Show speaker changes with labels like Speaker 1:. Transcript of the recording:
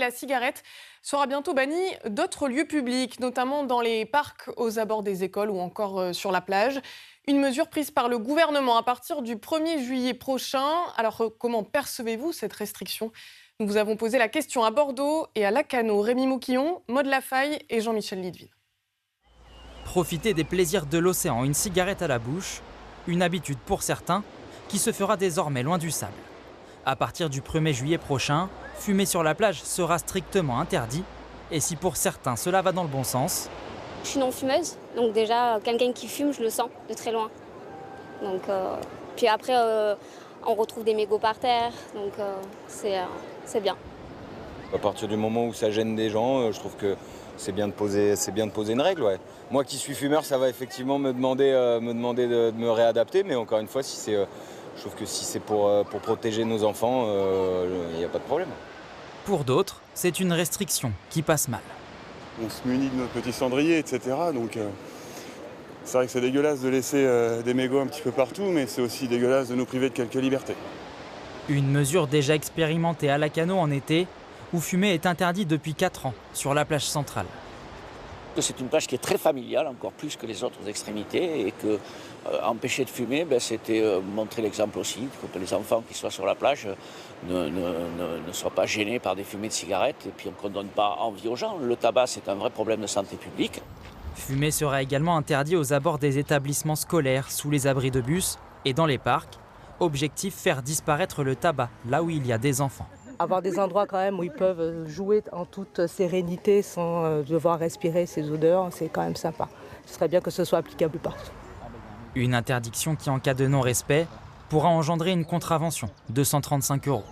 Speaker 1: La cigarette sera bientôt bannie d'autres lieux publics, notamment dans les parcs, aux abords des écoles ou encore sur la plage. Une mesure prise par le gouvernement à partir du 1er juillet prochain. Alors, comment percevez-vous cette restriction? Nous vous avons posé la question à Bordeaux et à Lacanau. Rémi Mouquillon, Maud Lafaille et Jean-Michel Lidville.
Speaker 2: Profiter des plaisirs de l'océan, une cigarette à la bouche, une habitude pour certains qui se fera désormais loin du sable. À partir du 1er juillet prochain, fumer sur la plage sera strictement interdit. Et si pour certains cela va dans le bon sens,
Speaker 3: je suis non-fumeuse, donc déjà, quelqu'un qui fume, je le sens de très loin. Donc, puis après, on retrouve des mégots par terre, donc c'est bien.
Speaker 4: À partir du moment où ça gêne des gens, je trouve que c'est bien de poser une règle. Ouais. Moi qui suis fumeur, ça va effectivement me demander de me réadapter, mais encore une fois, je trouve que si c'est pour protéger nos enfants, il n'y a pas de problème.
Speaker 2: pour d'autres, c'est une restriction qui passe mal.
Speaker 5: On se munit de notre petit cendrier, etc. Donc c'est vrai que c'est dégueulasse de laisser des mégots un petit peu partout, mais c'est aussi dégueulasse de nous priver de quelques libertés.
Speaker 2: Une mesure déjà expérimentée à Lacanau en été, où fumer est interdit depuis 4 ans sur la plage centrale.
Speaker 6: C'est une plage qui est très familiale, encore plus que les autres extrémités, et que empêcher de fumer, c'était montrer l'exemple aussi, que les enfants qui soient sur la plage ne soient pas gênés par des fumées de cigarettes, et puis qu'on ne donne pas envie aux gens. Le tabac, c'est un vrai problème de santé publique.
Speaker 2: Fumer sera également interdit aux abords des établissements scolaires, sous les abris de bus et dans les parcs. Objectif, faire disparaître le tabac là où il y a des enfants.
Speaker 7: Avoir des endroits quand même où ils peuvent jouer en toute sérénité sans devoir respirer ces odeurs, c'est quand même sympa. Ce serait bien que ce soit applicable partout.
Speaker 2: Une interdiction qui, en cas de non-respect, pourra engendrer une contravention de 135 €.